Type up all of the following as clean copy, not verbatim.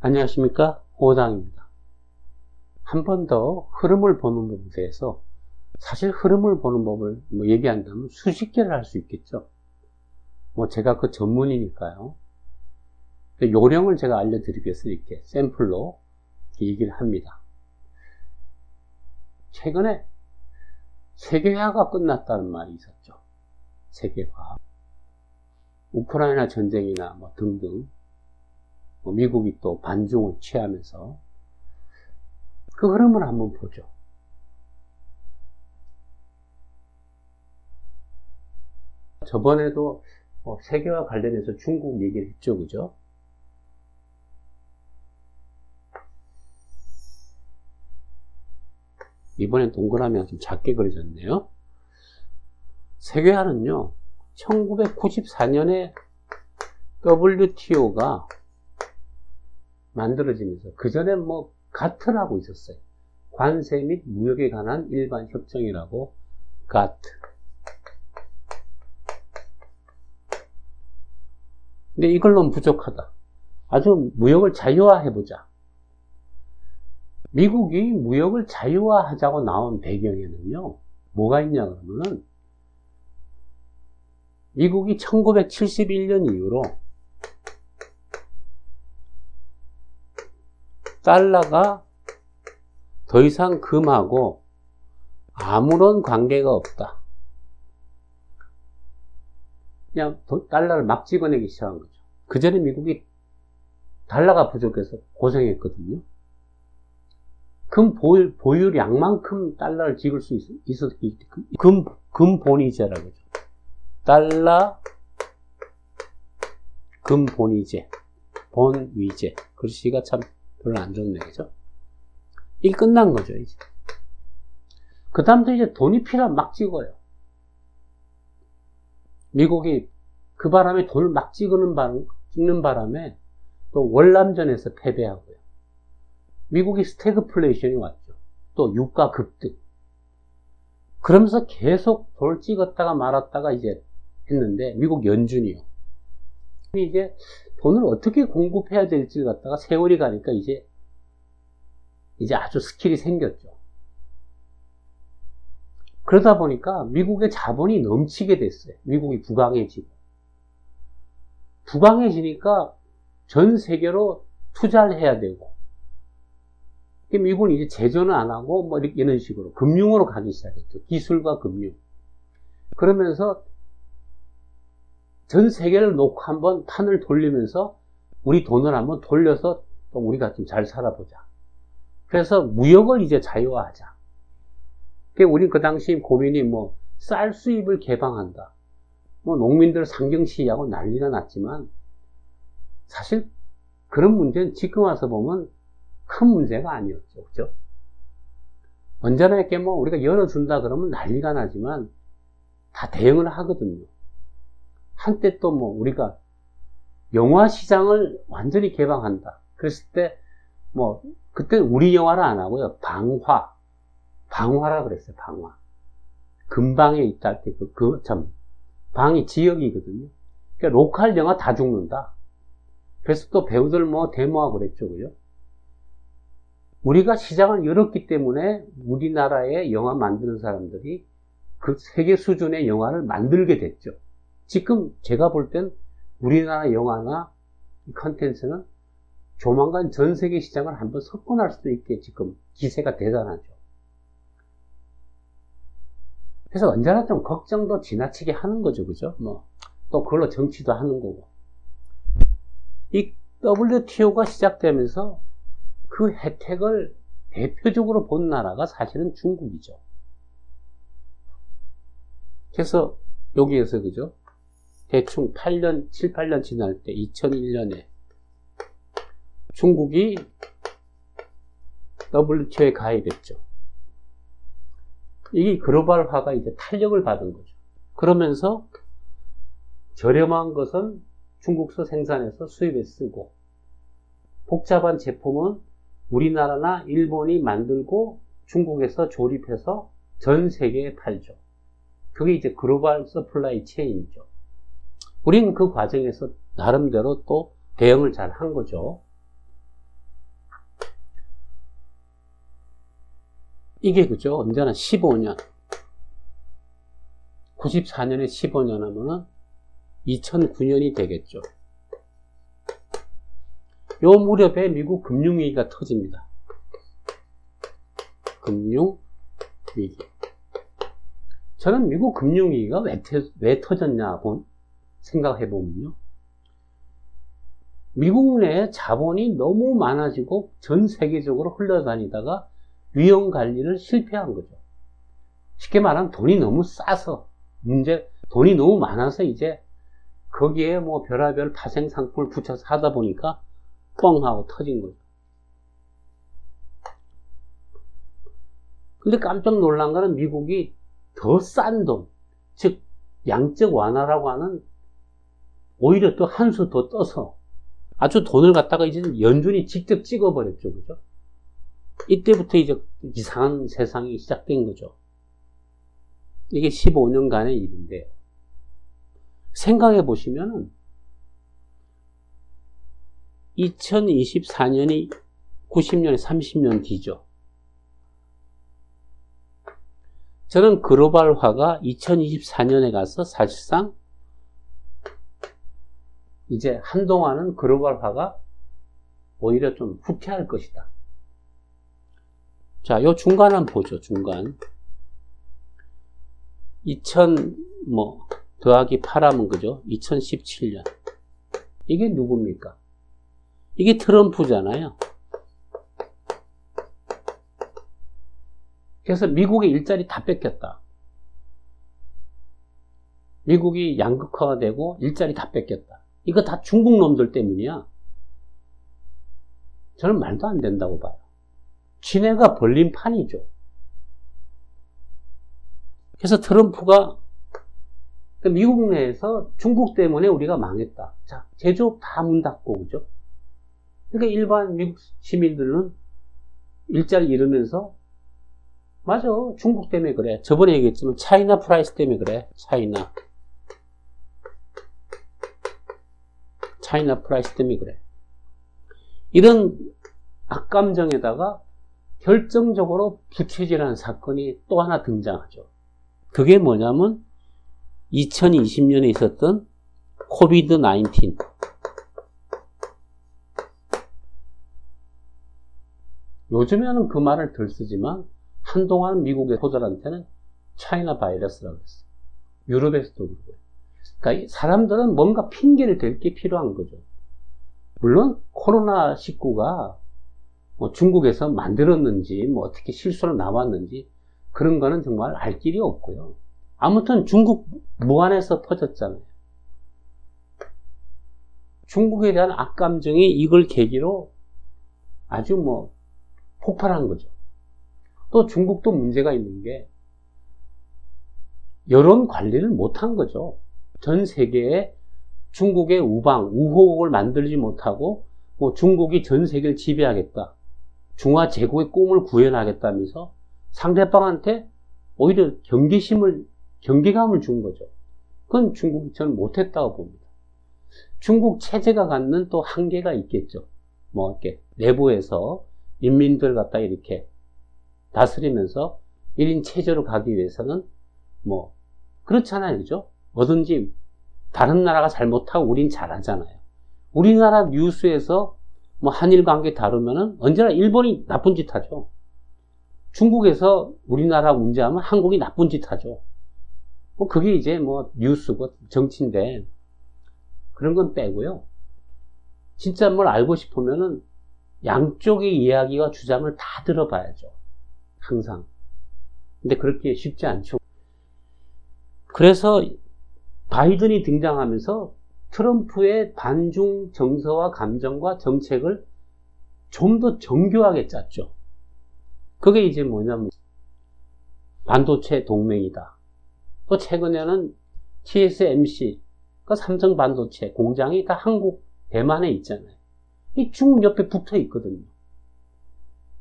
안녕하십니까, 오당입니다. 한 번 더 흐름을 보는 법에 대해서, 사실 흐름을 보는 법을 얘기한다면 수십 개를 할 수 있겠죠. 제가 그 전문이니까요. 요령을 제가 알려드리겠어요. 이렇게 샘플로 얘기를 합니다. 최근에 세계화가 끝났다는 말이 있었죠. 세계화. 우크라이나 전쟁이나 등등 미국이 또 반중을 취하면서 그 흐름을 한번 보죠. 저번에도 세계화 관련해서 중국 얘기를 했죠, 그죠? 이번엔 동그라미가 좀 작게 그려졌네요. 세계화는요, 1994년에 WTO가 만들어지면서, 그 전에 가트라고 있었어요. 관세 및 무역에 관한 일반 협정이라고, 가트. 근데 이걸로는 부족하다. 아주 무역을 자유화해보자. 미국이 무역을 자유화하자고 나온 배경에는요, 뭐가 있냐 그러면은, 미국이 1971년 이후로 달러가 더 이상 금하고 아무런 관계가 없다. 그냥 달러를 막 찍어내기 시작한 거죠. 그 전에 미국이 달러가 부족해서 고생했거든요. 금 보유량만큼 달러를 찍을 수 있었기 때문에 금 본위제라고 하죠. 달러 금 본위제, 본위제. 글씨가 참 별로 안 좋네, 그죠? 이게 끝난 거죠, 이제. 그 다음부터 이제 돈이 필요하면 막 찍어요. 미국이 그 바람에 돈을 막 찍는 바람에 또 월남전에서 패배하고요. 미국이 스태그플레이션이 왔죠. 또 유가 급등. 그러면서 계속 돈을 찍었다가 말았다가 이제 했는데, 미국 연준이요. 이제 돈을 어떻게 공급해야 될지 갖다가 세월이 가니까 이제 아주 스킬이 생겼죠. 그러다 보니까 미국의 자본이 넘치게 됐어요. 미국이 부강해지니까 전 세계로 투자를 해야 되고, 미국은 이제 제조는 안 하고 이런 식으로 금융으로 가기 시작했죠. 기술과 금융. 그러면서 전 세계를 놓고 한번 판을 돌리면서 우리 돈을 한번 돌려서 또 우리가 좀 잘 살아보자. 그래서 무역을 이제 자유화하자. 우리 그 당시 고민이 쌀 수입을 개방한다. 농민들 상경 시위하고 난리가 났지만, 사실 그런 문제는 지금 와서 보면 큰 문제가 아니었죠. 그죠? 언제나 이렇게 우리가 열어준다 그러면 난리가 나지만 다 대응을 하거든요. 한때 또 우리가 영화 시장을 완전히 개방한다. 그랬을 때, 그때 우리 영화를 안 하고요. 방화라 그랬어요, 방화. 근방에 있다 할 때, 방이 지역이거든요. 그러니까 로컬 영화 다 죽는다. 그래서 또 배우들 데모하고 그랬죠, 그죠? 우리가 시장을 열었기 때문에 우리나라의 영화 만드는 사람들이 그 세계 수준의 영화를 만들게 됐죠. 지금 제가 볼 땐 우리나라 영화나 컨텐츠는 조만간 전 세계 시장을 한번 석권할 수도 있게 지금 기세가 대단하죠. 그래서 언제나 좀 걱정도 지나치게 하는 거죠, 그죠? 또 그걸로 정치도 하는 거고. 이 WTO가 시작되면서 그 혜택을 대표적으로 본 나라가 사실은 중국이죠. 그래서 여기에서, 그죠? 대충 7, 8년 지날 때 2001년에 중국이 WTO에 가입했죠. 이게 글로벌화가 이제 탄력을 받은 거죠. 그러면서 저렴한 것은 중국서 생산해서 수입에 쓰고, 복잡한 제품은 우리나라나 일본이 만들고 중국에서 조립해서 전 세계에 팔죠. 그게 이제 글로벌 서플라이 체인이죠. 우리는 그 과정에서 나름대로 또 대응을 잘 한 거죠. 이게 그죠? 언제나 15년. 94년에 15년 하면은 2009년이 되겠죠. 요 무렵에 미국 금융위기가 터집니다. 금융위기. 저는 미국 금융위기가 왜 터졌냐 생각해보면요. 미국 내에 자본이 너무 많아지고 전 세계적으로 흘러다니다가 위험 관리를 실패한 거죠. 쉽게 말하면 돈이 너무 싸서 돈이 너무 많아서 이제 거기에 뭐 별의별 파생 상품을 붙여서 하다 보니까 뻥 하고 터진 거죠. 근데 깜짝 놀란 거는 미국이 더 싼 돈, 즉 양적 완화라고 하는 오히려 또 한 수 더 떠서 아주 돈을 갖다가 이제 연준이 직접 찍어버렸죠. 그죠? 이때부터 이제 이상한 세상이 시작된 거죠. 이게 15년간의 일인데요. 생각해 보시면은 2024년이 90년에 30년 뒤죠. 저는 글로벌화가 2024년에 가서 사실상 이제 한동안은 글로벌화가 오히려 좀 후퇴할 것이다. 자, 요 중간 한번 보죠. 중간. 더하기 8하면 그죠? 2017년. 이게 누굽니까? 이게 트럼프잖아요. 그래서 미국의 일자리 다 뺏겼다. 미국이 양극화가 되고 일자리 다 뺏겼다. 이거 다 중국 놈들 때문이야. 저는 말도 안 된다고 봐요. 지네가 벌린 판이죠. 그래서 트럼프가 미국 내에서 중국 때문에 우리가 망했다. 자, 제조업 다 문 닫고, 그죠? 그러니까 일반 미국 시민들은 일자리 잃으면서 맞아, 중국 때문에 그래. 저번에 얘기했지만 차이나 프라이스 때문에 그래. 차이나 프라이스 때문에 그래. 이런 악감정에다가 결정적으로 부채질하는 사건이 또 하나 등장하죠. 그게 뭐냐면 2020년에 있었던 코비드-19. 요즘에는 그 말을 덜 쓰지만 한동안 미국의 소들한테는 차이나 바이러스라고 했어요. 유럽에서도 그러고요. 그러니까 사람들은 뭔가 핑계를 댈 게 필요한 거죠. 물론 코로나19가 뭐 중국에서 만들었는지 뭐 어떻게 실수로 나왔는지 그런 거는 정말 알 길이 없고요. 아무튼 중국 무안에서 터졌잖아요. 중국에 대한 악감정이 이걸 계기로 아주 뭐 폭발한 거죠. 또 중국도 문제가 있는 게 여론 관리를 못한 거죠. 전 세계에 중국의 우호국을 만들지 못하고 뭐 중국이 전 세계를 지배하겠다. 중화 제국의 꿈을 구현하겠다면서 상대방한테 오히려 경계감을 준 거죠. 그건 중국이 저는 못했다고 봅니다. 중국 체제가 갖는 또 한계가 있겠죠. 뭐 이렇게 내부에서 인민들 갖다 이렇게 다스리면서 1인 체제로 가기 위해서는 뭐 그렇잖아요. 그죠? 뭐든지 다른 나라가 잘못하고 우린 잘하잖아요. 우리나라 뉴스에서 뭐 한일 관계 다루면은 언제나 일본이 나쁜 짓 하죠. 중국에서 우리나라 문제하면 한국이 나쁜 짓 하죠. 뭐 그게 이제 뭐 뉴스고 정치인데 그런 건 빼고요. 진짜 뭘 알고 싶으면은 양쪽의 이야기와 주장을 다 들어봐야죠. 항상. 근데 그렇게 쉽지 않죠. 그래서 바이든이 등장하면서 트럼프의 반중 정서와 감정과 정책을 좀 더 정교하게 짰죠. 그게 이제 뭐냐면 반도체 동맹이다. 또 최근에는 TSMC, 그 삼성 반도체 공장이 다 한국, 대만에 있잖아요. 이 중국 옆에 붙어 있거든요.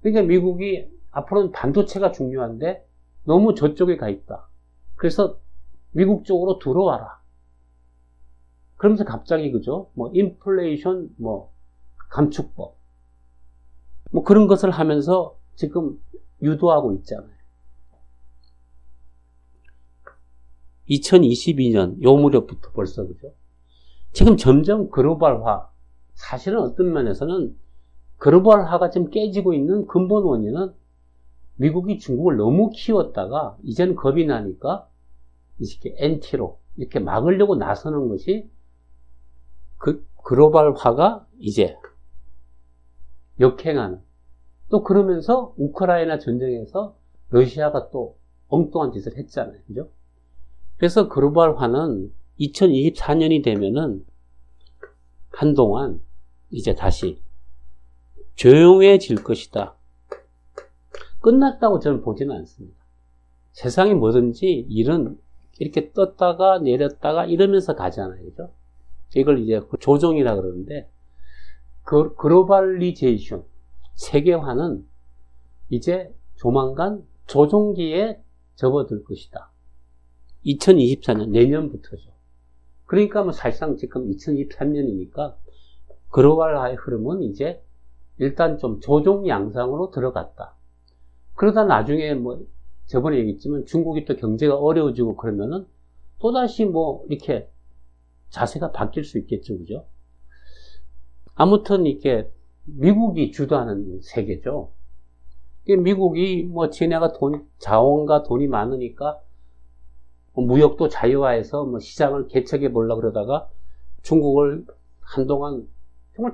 그러니까 미국이 앞으로는 반도체가 중요한데 너무 저쪽에 가 있다. 그래서 미국 쪽으로 들어와라. 그러면서 갑자기 그죠? 뭐 인플레이션 뭐 감축법 뭐 그런 것을 하면서 지금 유도하고 있잖아요. 2022년 요 무렵부터 벌써 그죠? 지금 점점 글로벌화, 사실은 어떤 면에서는 글로벌화가 좀 깨지고 있는 근본 원인은 미국이 중국을 너무 키웠다가 이제는 겁이 나니까 이렇게 엔티로 이렇게 막으려고 나서는 것이 그 글로벌화가 이제 역행하는, 또 그러면서 우크라이나 전쟁에서 러시아가 또 엉뚱한 짓을 했잖아요. 그죠? 그래서 글로벌화는 2024년이 되면은 한동안 이제 다시 조용해질 것이다. 끝났다고 저는 보지는 않습니다. 세상에 뭐든지 일은 이렇게 떴다가 내렸다가 이러면서 가잖아요. 그죠? 이걸 이제 조정이라 그러는데, 글로벌리제이션, 세계화는 이제 조만간 조종기에 접어들 것이다. 2024년, 내년부터죠. 그러니까 뭐 사실상 지금 2023년이니까 글로벌화의 흐름은 이제 일단 좀 조종 양상으로 들어갔다. 그러다 나중에 뭐 저번에 얘기했지만 중국이 또 경제가 어려워지고 그러면은 또다시 뭐 이렇게 자세가 바뀔 수 있겠죠. 그죠? 아무튼 이렇게 미국이 주도하는 세계죠. 미국이 뭐 지네가 자원과 돈이 많으니까 무역도 자유화해서 뭐 시장을 개척해 보려고 그러다가 중국을 한동안 정말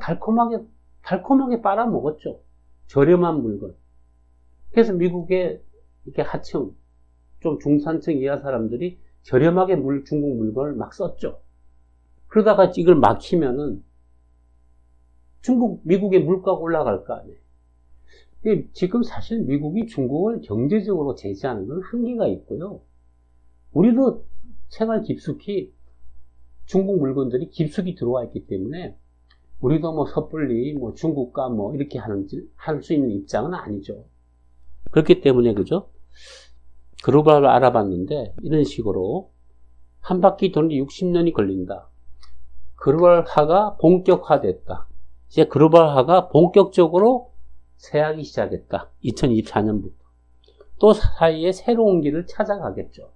달콤하게 빨아먹었죠. 저렴한 물건. 그래서 미국의 이렇게 하층, 좀 중산층 이하 사람들이 저렴하게 중국 물건을 막 썼죠. 그러다가 이걸 막히면은 미국의 물가가 올라갈 거 아니에요. 지금 사실 미국이 중국을 경제적으로 제재하는 건 한계가 있고요. 우리도 생활 깊숙이 중국 물건들이 깊숙이 들어와 있기 때문에 우리도 뭐 섣불리 뭐 중국과 뭐 이렇게 할 수 있는 입장은 아니죠. 그렇기 때문에 그죠? 글로벌을 알아봤는데 이런 식으로 한 바퀴 도는데 60년이 걸린다. 글로벌화가 본격화됐다. 이제 글로벌화가 본격적으로 새하기 시작했다. 2024년부터. 또 사이에 새로운 길을 찾아가겠죠.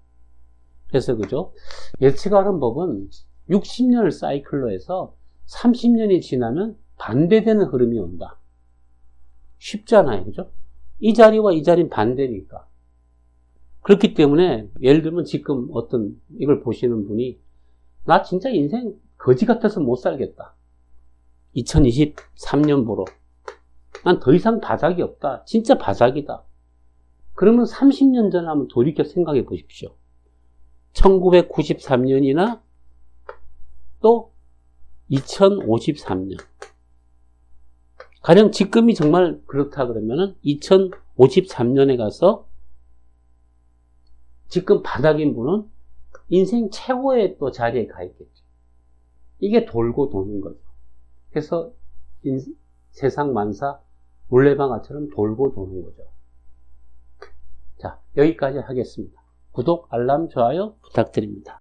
그래서 그죠? 예측하는 법은 60년을 사이클로 해서 30년이 지나면 반대되는 흐름이 온다. 쉽잖아요. 그죠? 이 자리와 이 자리는 반대니까. 그렇기 때문에 예를 들면 지금 이걸 보시는 분이 나 진짜 인생 거지 같아서 못 살겠다. 2023년부로 난 더 이상 바닥이 없다. 진짜 바닥이다. 그러면 30년 전에 한번 돌이켜 생각해 보십시오. 1993년이나 또 2053년. 가령 지금이 정말 그렇다 그러면은 2053년에 가서 지금 바닥인 분은 인생 최고의 또 자리에 가 있겠죠. 이게 돌고 도는 거죠. 그래서 세상 만사 물레방아처럼 돌고 도는 거죠. 자, 여기까지 하겠습니다. 구독, 알람, 좋아요 부탁드립니다.